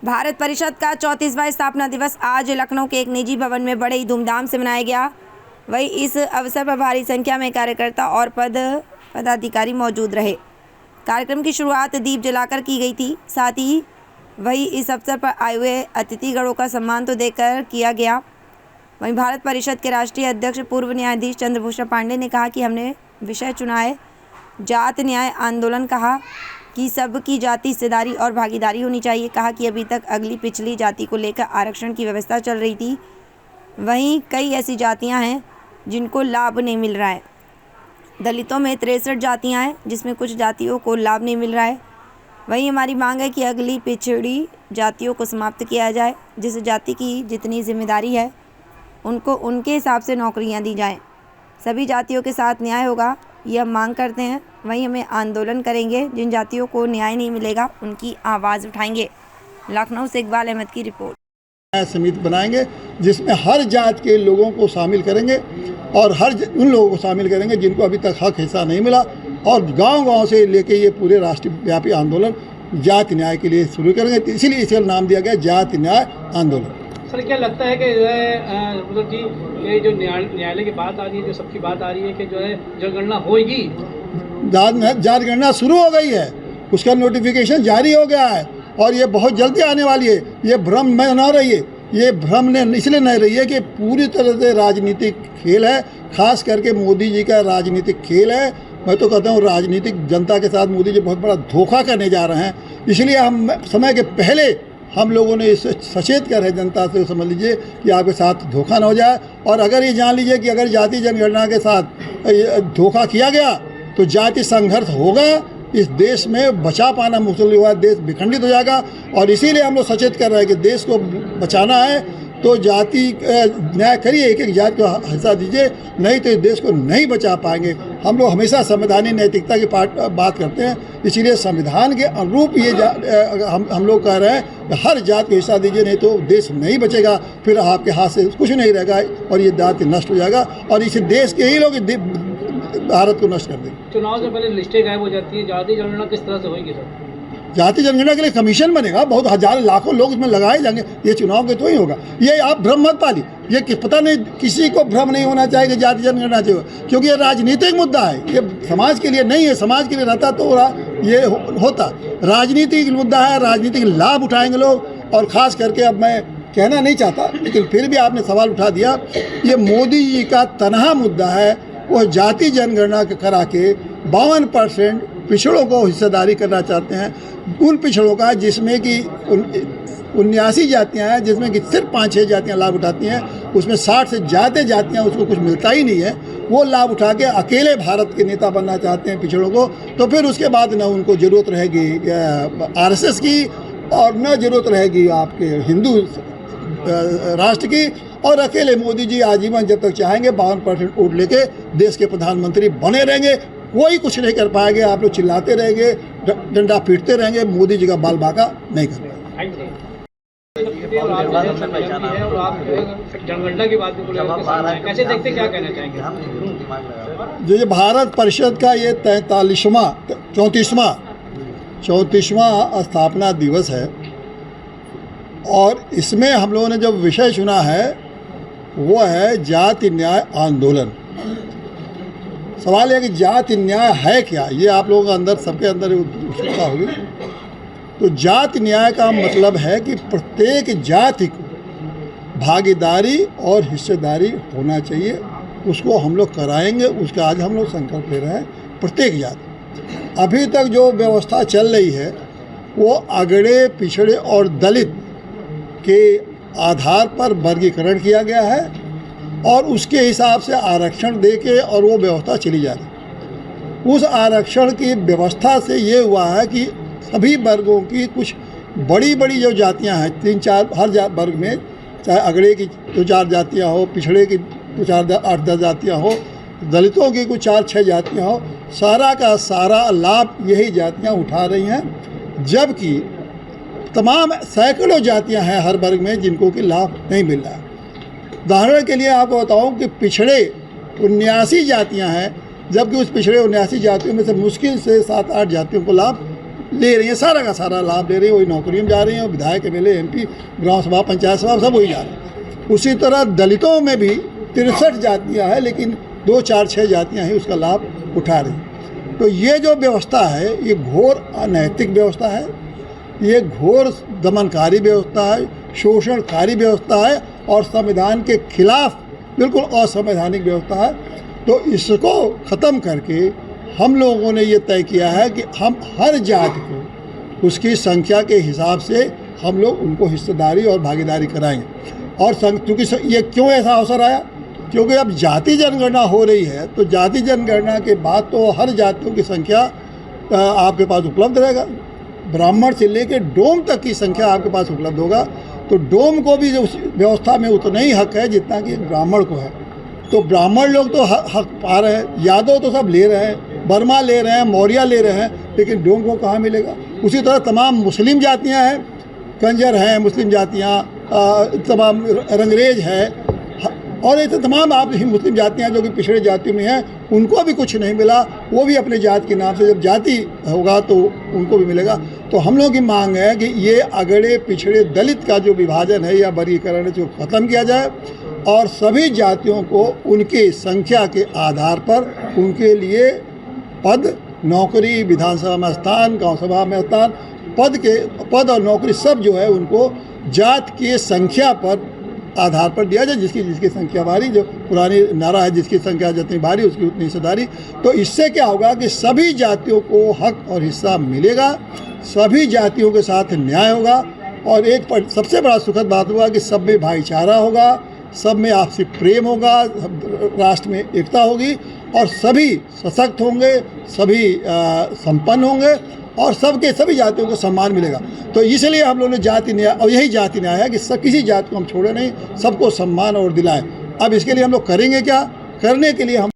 भारत परिषद का 34वां स्थापना दिवस आज लखनऊ के एक निजी भवन में बड़े ही धूमधाम से मनाया गया। वहीं इस अवसर पर भारी संख्या में कार्यकर्ता और पदाधिकारी मौजूद रहे। कार्यक्रम की शुरुआत दीप जलाकर की गई थी। साथ ही वहीं इस अवसर पर आए हुए अतिथिगणों का सम्मान तो देकर किया गया। वहीं भारत परिषद के राष्ट्रीय अध्यक्ष पूर्व न्यायाधीश चंद्रभूषण पांडे ने कहा कि हमने विषय चुना है जात न्याय आंदोलन। कहा कि सबकी जाति हिस्सेदारी और भागीदारी होनी चाहिए। कहा कि अभी तक अगली पिछली जाति को लेकर आरक्षण की व्यवस्था चल रही थी, वहीं कई ऐसी जातियां हैं जिनको लाभ नहीं मिल रहा है। दलितों में 63 जातियां हैं जिसमें कुछ जातियों को लाभ नहीं मिल रहा है। वहीं हमारी मांग है कि अगली पिछड़ी जातियों को समाप्त किया जाए। जिस जाति की जितनी जिम्मेदारी है उनको उनके हिसाब से नौकरियां दी जाएं। सभी जातियों के साथ न्याय होगा, ये हम मांग करते हैं। वहीं हमें आंदोलन करेंगे, जिन जातियों को न्याय नहीं मिलेगा उनकी आवाज़ उठाएंगे। लखनऊ से इकबाल अहमद की रिपोर्ट। समिति बनाएंगे जिसमें हर जात के लोगों को शामिल करेंगे और उन लोगों को शामिल करेंगे जिनको अभी तक हक हिस्सा नहीं मिला, और गांव-गांव से लेके ये पूरे राष्ट्रव्यापी आंदोलन जाति न्याय के लिए शुरू करेंगे। इसीलिए इसका नाम दिया गया जाति न्याय आंदोलन। सर, क्या लगता है कि जो है मतलब जी ये जो न्यायालय की बात आ रही है, जो सबकी बात आ रही है कि जो है जनगणना होगी, जनगणना शुरू हो गई है, उसका नोटिफिकेशन जारी हो गया है और ये बहुत जल्दी आने वाली है। ये भ्रम में न रही है, ये भ्रम ने इसलिए नहीं रही है कि पूरी तरह से राजनीतिक खेल है, खास करके मोदी जी का राजनीतिक खेल है। मैं तो कहता हूँ राजनीतिक जनता के साथ मोदी जी बहुत बड़ा धोखा करने जा रहे हैं। इसलिए हम समय के पहले हम लोगों ने इसे सचेत कर है जनता से, समझ लीजिए कि आपके साथ धोखा न हो जाए। और अगर ये जान लीजिए कि अगर जाति जनगणना के साथ धोखा किया गया तो जाति संघर्ष होगा, इस देश में बचा पाना मुश्किल होगा, देश विखंडित हो जाएगा। और इसीलिए हम लोग सचेत कर रहे हैं कि देश को बचाना है तो जाति न्याय करिए, एक एक जाति को हिस्सा दीजिए, नहीं तो इस देश को नहीं बचा पाएंगे। हम लोग हमेशा संवैधानिक नैतिकता की बात करते हैं, इसीलिए संविधान के अनुरूप ये हम लोग कह रहे हैं कि हर जाति को हिस्सा दीजिए, नहीं तो देश नहीं बचेगा, फिर आपके हाथ से कुछ नहीं रहेगा और ये जाति नष्ट हो जाएगा और इस देश के ही लोग भारत को नष्ट कर देंगे। चुनाव से पहले लिस्टें गायब हो जाती है, जाति जनगणना किस तरह से होगी सर? जाति जनगणना के लिए कमीशन बनेगा, बहुत हजार लाखों लोग इसमें लगाए जाएंगे, ये चुनाव के तो ही होगा। ये आप भ्रम मत पालिए, ये पता नहीं, किसी को भ्रम नहीं होना चाहिए कि जाति जनगणना चाहिए, क्योंकि ये राजनीतिक मुद्दा है, ये समाज के लिए नहीं है। समाज के लिए रहता तो ये होता, राजनीतिक मुद्दा है, राजनीतिक लाभ उठाएंगे लोग। और ख़ास करके अब मैं कहना नहीं चाहता, लेकिन फिर भी आपने सवाल उठा दिया, ये मोदी जी का तनहा मुद्दा है। वो जाति जनगणना करा के 52% पिछड़ों को हिस्सेदारी करना चाहते हैं। उन पिछड़ों का जिसमें कि 79 जातियाँ हैं, जिसमें कि सिर्फ 5-6 जातियाँ लाभ उठाती हैं, उसमें 60 से ज़्यादा जातियाँ उसको कुछ मिलता ही नहीं है। वो लाभ उठा के अकेले भारत के नेता बनना चाहते हैं पिछड़ों को, तो फिर उसके बाद न उनको ज़रूरत रहेगी RSS की और न ज़रूरत रहेगी आपके हिंदू राष्ट्र की। और अकेले मोदी जी आजीवन जब तक चाहेंगे 52% वोट लेके देश के प्रधानमंत्री बने रहेंगे, कोई कुछ नहीं कर पाएंगे। आप लोग चिल्लाते रहेंगे, डंडा पीटते रहेंगे, मोदी जी का बाल बाका नहीं कर पाएंगे। कैसे देखते, क्या कहना चाहेंगे? जो भारत परिषद का ये 34वां स्थापना दिवस है और इसमें हम लोगों ने जो विषय चुना है वो है जाति न्याय आंदोलन। सवाल है कि जाति न्याय है क्या, ये आप लोगों के अंदर, सबके अंदर उत्सुकता होगी। तो जाति न्याय का मतलब है कि प्रत्येक जाति को भागीदारी और हिस्सेदारी होना चाहिए, उसको हम लोग कराएंगे। उसका आज हम लोग संकल्प ले रहे हैं। प्रत्येक जाति, अभी तक जो व्यवस्था चल रही है वो अगड़े पिछड़े और दलित के आधार पर वर्गीकरण किया गया है और उसके हिसाब से आरक्षण देके और वो व्यवस्था चली जा रही। उस आरक्षण की व्यवस्था से ये हुआ है कि सभी वर्गों की, कुछ बड़ी बड़ी जो जातियां हैं, 3-4 हर वर्ग में, चाहे अगड़े की 2-4 जातियां हो, पिछड़े की 2-4-8-10 जातियां हो, दलितों की कुछ 4-6 जातियां हो, सारा का सारा लाभ यही जातियां उठा रही हैं। जबकि तमाम सैकड़ों जातियां हैं हर वर्ग में जिनको कि लाभ नहीं मिल रहा है। उदाहरण के लिए आपको बताऊं कि पिछड़े 79 जातियां हैं, जबकि उस पिछड़े 79 जातियों में से मुश्किल से 7-8 जातियों को लाभ ले रही हैं, सारा का सारा लाभ ले रही हैं, वही नौकरियों में जा रही हैं, और विधायक एमएलए एमपी ग्राम सभा पंचायत सभा सब वही जा रहे हैं। उसी तरह दलितों में भी 63 जातियाँ हैं, लेकिन 2, 4, 6 जातियाँ ही उसका लाभ उठा रही हैं। तो ये जो व्यवस्था है ये घोर अनैतिक व्यवस्था है, ये घोर दमनकारी व्यवस्था है, शोषणकारी व्यवस्था है और संविधान के खिलाफ बिल्कुल असंवैधानिक व्यवस्था है। तो इसको ख़त्म करके हम लोगों ने ये तय किया है कि हम हर जाति को उसकी संख्या के हिसाब से हम लोग उनको हिस्सेदारी और भागीदारी कराएंगे। और क्योंकि ये क्यों ऐसा अवसर आया, क्योंकि अब जाति जनगणना हो रही है, तो जाति जनगणना के बाद तो हर जातियों की संख्या आपके पास उपलब्ध रहेगा। ब्राह्मण से लेकर डोम तक की संख्या आपके पास उपलब्ध होगा। तो डोम को भी उस व्यवस्था में उतना ही हक है जितना कि ब्राह्मण को है। तो ब्राह्मण लोग तो हक पा रहे हैं, यादव तो सब ले रहे हैं, वर्मा ले रहे हैं, मौर्य ले रहे हैं, लेकिन डोम को कहाँ मिलेगा। उसी तरह तमाम मुस्लिम जातियाँ हैं, कंजर हैं, मुस्लिम जातियाँ, तमाम रंगरेज है, और ऐसे तमाम आप मुस्लिम जातियाँ जो कि पिछड़े जातियों में हैं, उनको भी कुछ नहीं मिला। वो भी अपने जात के नाम से जब जाति होगा तो उनको भी मिलेगा। तो हम लोगों की मांग है कि ये अगड़े पिछड़े दलित का जो विभाजन है या वर्गीकरण है, जो ख़त्म किया जाए और सभी जातियों को उनके संख्या के आधार पर उनके लिए पद, नौकरी, विधानसभा में स्थान, गाँव सभा में स्थान, पद और नौकरी सब जो है उनको जात के संख्या पर आधार पर दिया जाए। जिसकी संख्या भारी, जो पुरानी नारा है, जिसकी संख्या जितनी भारी उसकी उतनी हिस्सेदारी। तो इससे क्या होगा कि सभी जातियों को हक और हिस्सा मिलेगा, सभी जातियों के साथ न्याय होगा, और एक सबसे बड़ा सुखद बात होगा कि सब में भाईचारा होगा, सब में आपसी प्रेम होगा, राष्ट्र में एकता होगी, और सभी सशक्त होंगे, सभी संपन्न होंगे, और सभी जातियों को सम्मान मिलेगा। तो इसलिए हम लोगों ने जाति न्याय, और यही जाति न्याय है कि किसी जाति को हम छोड़े नहीं, सबको सम्मान और दिलाएं। अब इसके लिए हम लोग करेंगे क्या? करने के लिए हम